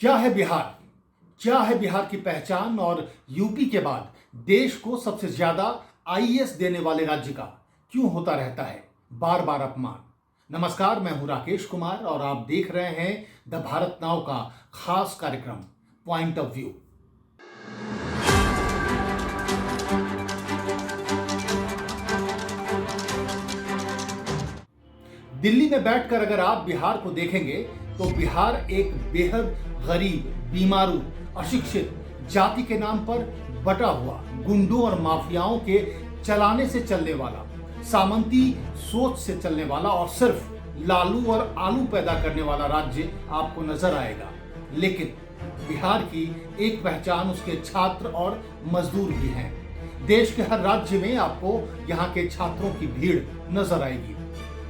क्या है बिहार? क्या है बिहार की पहचान और यूपी के बाद देश को सबसे ज्यादा आईएएस देने वाले राज्य का क्यों होता रहता है बार बार अपमान? नमस्कार, मैं हूं राकेश कुमार और आप देख रहे हैं द भारत नाउ का खास कार्यक्रम पॉइंट ऑफ व्यू। दिल्ली में बैठकर अगर आप बिहार को देखेंगे तो बिहार एक बेहद गरीब, बीमारू, अशिक्षित, जाति के नाम पर बटा हुआ, गुंडों और माफियाओं के चलाने से चलने वाला, सामंती सोच से चलने वाला और सिर्फ लालू और आलू पैदा करने वाला राज्य आपको नजर आएगा। लेकिन बिहार की एक पहचान उसके छात्र और मजदूर भी हैं। देश के हर राज्य में आपको यहाँ के छात्रों की भीड़ नजर आएगी।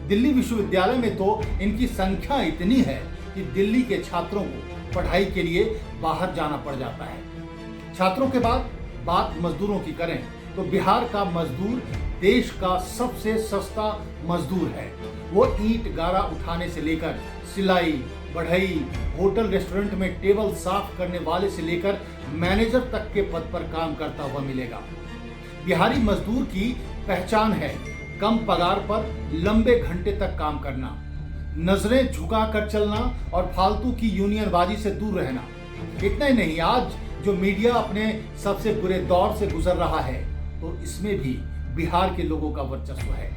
दिल्ली विश्वविद्यालय में तो इनकी संख्या इतनी है कि दिल्ली के छात्रों को पढ़ाई के लिए बाहर जाना पड़ जाता है। छात्रों के बाद बात मजदूरों की करें तो बिहार का मजदूर देश का सबसे सस्ता मजदूर है। वो ईंट गारा उठाने से लेकर सिलाई, बढ़ई, होटल रेस्टोरेंट में टेबल साफ करने वाले से लेकर मैनेजर तक के पद पर काम करता हुआ मिलेगा। बिहारी मजदूर की पहचान है कम पगार पर लंबे घंटे तक काम करना, नजरें झुकाकर चलना और फालतू की यूनियनबाजी से दूर रहना। इतना ही नहीं, आज जो मीडिया अपने सबसे बुरे दौर से गुजर रहा है तो इसमें भी बिहार के लोगों का वर्चस्व है।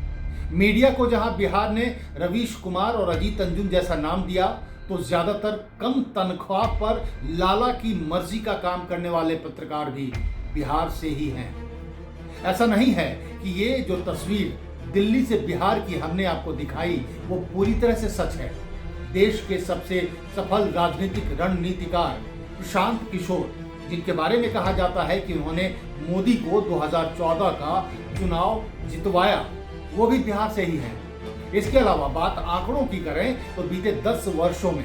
मीडिया को जहां बिहार ने रवीश कुमार और अजीत अंजुम जैसा नाम दिया तो ज्यादातर कम तनख्वाह पर लाला की मर्जी का काम करने वाले पत्रकार भी बिहार से ही हैं। ऐसा नहीं है कि ये जो तस्वीर दिल्ली से बिहार की हमने आपको दिखाई वो पूरी तरह से सच है। देश के सबसे सफल राजनीतिक रणनीतिकार प्रशांत किशोर, जिनके बारे में कहा जाता है कि उन्होंने मोदी को 2014 का चुनाव जितवाया, वो भी बिहार से ही हैं। इसके अलावा बात आंकड़ों की करें तो बीते 10 वर्षों में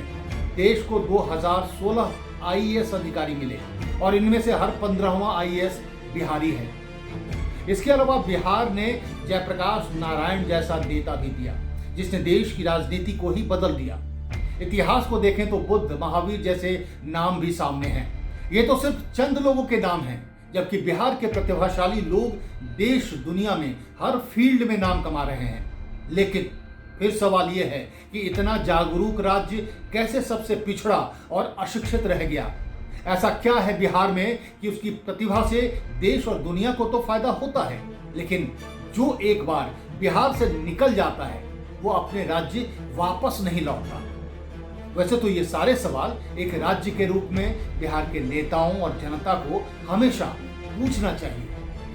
देश को 2016 आईएएस अधिकारी मिले और इनमें से हर 15वां आईएएस बिहारी है। इसके अलावा बिहार ने जयप्रकाश नारायण जैसा नेता भी दिया जिसने देश की राजनीति को ही बदल दिया। इतिहास को देखें तो बुद्ध, महावीर जैसे नाम भी सामने हैं। ये तो सिर्फ चंद लोगों के नाम हैं, जबकि बिहार के प्रतिभाशाली लोग देश दुनिया में हर फील्ड में नाम कमा रहे हैं। लेकिन फिर सवाल यह है कि इतना जागरूक राज्य कैसे सबसे पिछड़ा और अशिक्षित रह गया? ऐसा क्या है बिहार में कि उसकी प्रतिभा से देश और दुनिया को तो फायदा होता है, लेकिन जो एक बार बिहार से निकल जाता है वो अपने राज्य वापस नहीं लौटता? वैसे तो ये सारे सवाल एक राज्य के रूप में बिहार के नेताओं और जनता को हमेशा पूछना चाहिए,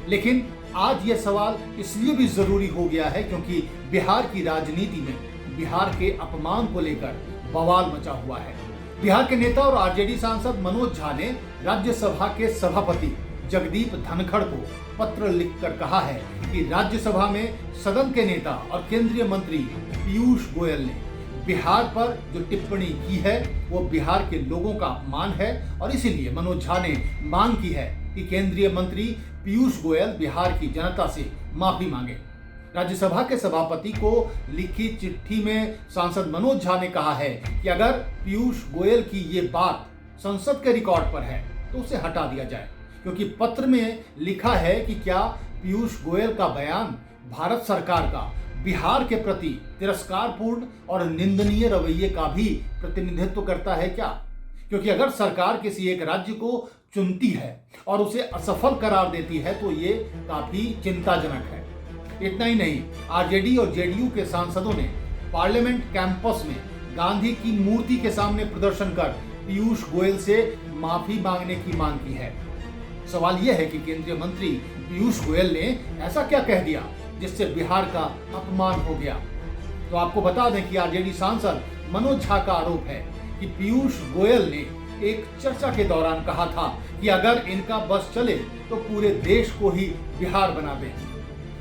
लेकिन आज ये सवाल इसलिए भी जरूरी हो गया है क्योंकि बिहार की राजनीति में बिहार के अपमान को लेकर बवाल मचा हुआ है। बिहार के नेता और आरजेडी सांसद मनोज झा ने राज्यसभा के सभापति जगदीप धनखड़ को पत्र लिखकर कहा है कि राज्यसभा में सदन के नेता और केंद्रीय मंत्री पीयूष गोयल ने बिहार पर जो टिप्पणी की है वो बिहार के लोगों का अपमान है और इसीलिए मनोज झा ने मांग की है कि केंद्रीय मंत्री पीयूष गोयल बिहार की जनता से माफी मांगे। राज्यसभा के सभापति को लिखी चिट्ठी में सांसद मनोज झा ने कहा है कि अगर पीयूष गोयल की ये बात संसद के रिकॉर्ड पर है तो उसे हटा दिया जाए, क्योंकि पत्र में लिखा है कि क्या पीयूष गोयल का बयान भारत सरकार का बिहार के प्रति तिरस्कारपूर्ण और निंदनीय रवैये का भी प्रतिनिधित्व करता है क्या? क्योंकि अगर सरकार किसी एक राज्य को चुनती है और उसे असफल करार देती है तो ये काफी चिंताजनक है। इतना ही नहीं, आरजेडी और जेडीयू के सांसदों ने पार्लियामेंट कैंपस में गांधी की मूर्ति के सामने प्रदर्शन कर पीयूष गोयल से माफी मांगने की मांग की है। सवाल यह है कि केंद्रीय मंत्री पीयूष गोयल ने ऐसा क्या कह दिया जिससे बिहार का अपमान हो गया? तो आपको बता दें कि आरजेडी सांसद मनोज झा का आरोप है कि पीयूष गोयल ने एक चर्चा के दौरान कहा था कि अगर इनका बस चले तो पूरे देश को ही बिहार बना दें।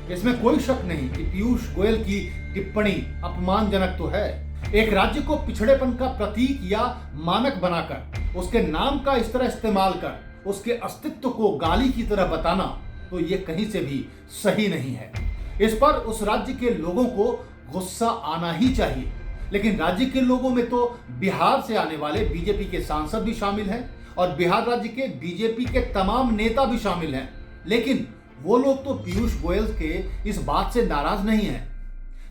इसमें कोई शक नहीं कि पीयूष गोयल की टिप्पणी अपमानजनक तो है। एक राज्य को पिछड़ेपन का प्रतीक या मानक बनाकर उसके नाम का इस तरह इस्तेमाल कर उसके अस्तित्व को गाली की तरह बताना तो ये कहीं से भी सही नहीं है। इस पर उस राज्य के लोगों को गुस्सा आना ही चाहिए। लेकिन राज्य के लोगों में तो बिहार से आने वाले बीजेपी के सांसद भी शामिल हैं और बिहार राज्य के बीजेपी के तमाम नेता भी शामिल हैं। लेकिन वो लोग तो पीयूष गोयल के इस बात से नाराज नहीं हैं।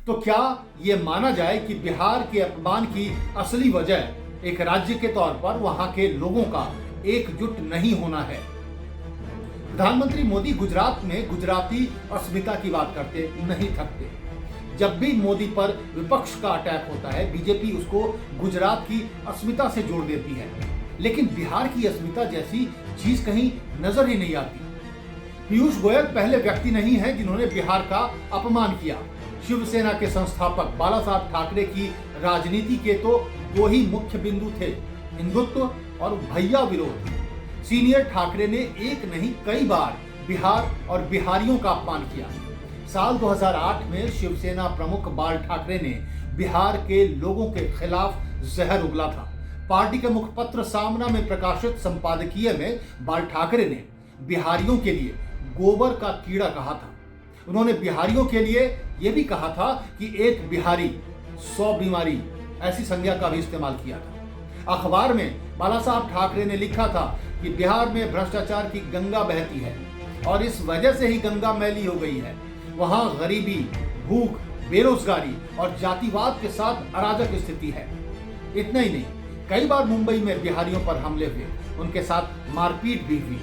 तो क्या ये माना जाए कि बिहार के अपमान की असली वजह एक राज्य के तौर पर वहां के लोगों का एकजुट नहीं होना है? प्रधानमंत्री मोदी गुजरात में गुजराती अस्मिता की बात करते नहीं थकते। जब भी मोदी पर विपक्ष का अटैक होता है, बीजेपी उसको गुजरात की अस्मिता से जोड़ देती है, लेकिन बिहार की अस्मिता जैसी चीज कहीं नजर ही नहीं आती। पीयूष गोयल पहले व्यक्ति नहीं है जिन्होंने बिहार का अपमान किया। शिवसेना के संस्थापक बाला साहब ठाकरे की राजनीति के तो दो ही मुख्य बिंदु थे, हिंदुत्व और भैया विरोध। सीनियर ठाकरे ने एक नहीं कई बार बिहार और बिहारियों का अपमान किया। साल 2008 में शिवसेना प्रमुख बाल ठाकरे ने बिहार के लोगों के खिलाफ जहर उगला था। पार्टी के मुखपत्र सामना में प्रकाशित संपादकीय में बाल ठाकरे ने बिहारियों के लिए गोबर का कीड़ा कहा था। उन्होंने बिहारियों के लिए यह भी कहा था कि एक बिहारी 100 बीमारी, ऐसी संज्ञा का भी इस्तेमाल किया था। अखबार में बाला साहब ठाकरे ने लिखा था कि बिहार में भ्रष्टाचार की गंगा बहती है और इस वजह से ही गंगा मैली हो गई है। वहां गरीबी, भूख, बेरोजगारी और जातिवाद के साथ अराजक स्थिति है। इतना ही नहीं, कई बार मुंबई में बिहारियों पर हमले हुए, उनके साथ मारपीट भी हुई।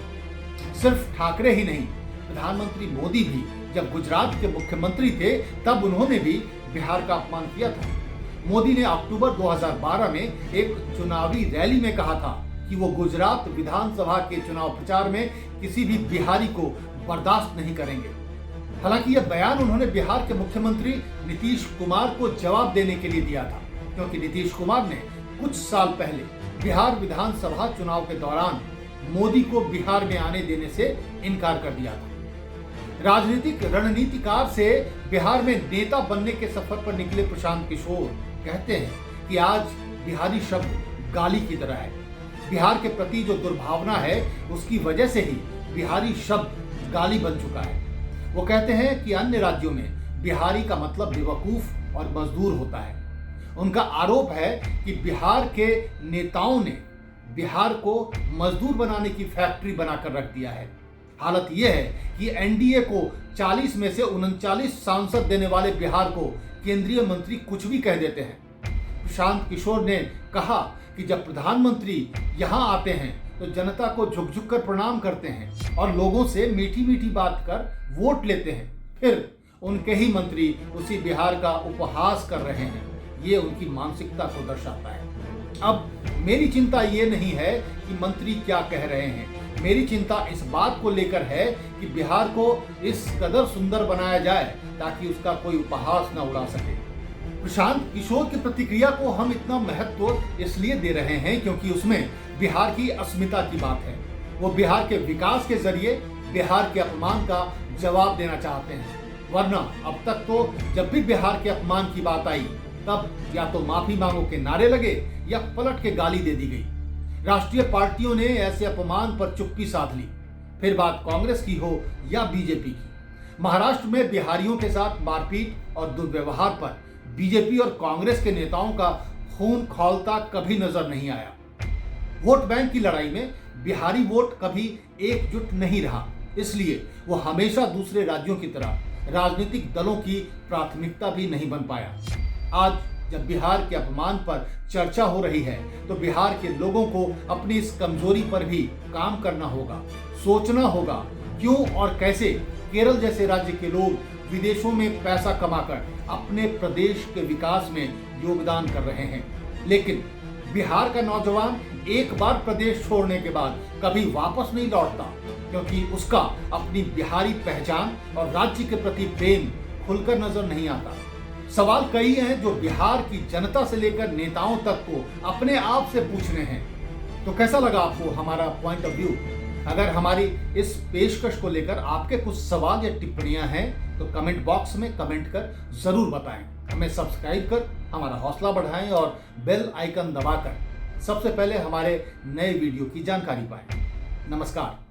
सिर्फ ठाकरे ही नहीं, प्रधानमंत्री मोदी भी जब गुजरात के मुख्यमंत्री थे तब उन्होंने भी बिहार का अपमान किया था। मोदी ने अक्टूबर 2012 में एक चुनावी रैली में कहा था कि वो गुजरात विधानसभा के चुनाव प्रचार में किसी भी बिहारी को बर्दाश्त नहीं करेंगे। हालांकि यह बयान उन्होंने बिहार के मुख्यमंत्री नीतीश कुमार को जवाब देने के लिए दिया था, क्योंकि नीतीश कुमार ने कुछ साल पहले बिहार विधानसभा चुनाव के दौरान मोदी को बिहार में आने देने से इनकार कर दिया था। राजनीतिक रणनीतिकार से बिहार में नेता बनने के सफर पर निकले प्रशांत किशोर कहते हैं कि आज बिहारी शब्द गाली की तरह है। बिहार के प्रति जो दुर्भावना है उसकी वजह से ही बिहारी शब्द गाली बन चुका है। वो कहते हैं कि अन्य राज्यों में बिहारी का मतलब बेवकूफ और मजदूर होता है। उनका आरोप है कि बिहार के नेताओं ने बिहार को मजदूर बनाने की फैक्ट्री बनाकर रख दिया है। हालत यह है कि एनडीए को 40 में से 39 सांसद देने वाले बिहार को केंद्रीय मंत्री कुछ भी कह देते हैं। प्रशांत किशोर ने कहा कि जब प्रधानमंत्री यहाँ आते हैं तो जनता को झुक झुक कर प्रणाम करते हैं और लोगों से मीठी मीठी बात कर वोट लेते हैं, फिर उनके ही मंत्री उसी बिहार का उपहास कर रहे हैं। ये उनकी मानसिकता को दर्शाता है। अब मेरी चिंता ये नहीं है कि मंत्री क्या कह रहे हैं, मेरी चिंता इस बात को लेकर है कि बिहार को इस कदर सुंदर बनाया जाए ताकि उसका कोई उपहास न उड़ा सके। प्रशांत किशोर की प्रतिक्रिया को हम इतना महत्व इसलिए दे रहे हैं क्योंकि उसमें बिहार की अस्मिता की बात है। वो बिहार के विकास के जरिए बिहार के अपमान का जवाब देना चाहते हैं, वरना अब तक तो जब भी बिहार के अपमान की बात आई तब या तो माफी मांगो के नारे लगे या पलट के गाली दे दी गई। राष्ट्रीय पार्टियों ने ऐसे अपमान पर चुप्पी साध ली, फिर बात कांग्रेस की हो या बीजेपी की। महाराष्ट्र में बिहारियों के साथ मारपीट और दुर्व्यवहार पर बीजेपी और कांग्रेस के नेताओं का खून खौलता कभी नजर नहीं आया। वोट बैंक की लड़ाई में बिहारी वोट कभी एकजुट नहीं रहा, इसलिए वो हमेशा दूसरे राज्यों की तरह राजनीतिक दलों की प्राथमिकता भी नहीं बन पाया। आज जब बिहार के अपमान पर चर्चा हो रही है तो बिहार के लोगों को अपनी इस कमजोरी पर भी काम करना होगा, सोचना होगा क्यों और कैसे केरल जैसे राज्य के लोग विदेशों में पैसा कमाकर अपने प्रदेश के विकास में योगदान कर रहे हैं, लेकिन बिहार का नौजवान एक बार प्रदेश छोड़ने के बाद कभी वापस नहीं लौटता, क्योंकि उसका अपनी बिहारी पहचान और राज्य के प्रति प्रेम खुलकर नजर नहीं आता। सवाल कई हैं जो बिहार की जनता से लेकर नेताओं तक को अपने आप से पूछने हैं। तो कैसा लगा आपको हमारा पॉइंट ऑफ व्यू? अगर हमारी इस पेशकश को लेकर आपके कुछ सवाल या टिप्पणियां हैं तो कमेंट बॉक्स में कमेंट कर जरूर बताएं। हमें सब्सक्राइब कर हमारा हौसला बढ़ाएं और बेल आइकन दबाकर सबसे पहले हमारे नए वीडियो की जानकारी पाएं। नमस्कार।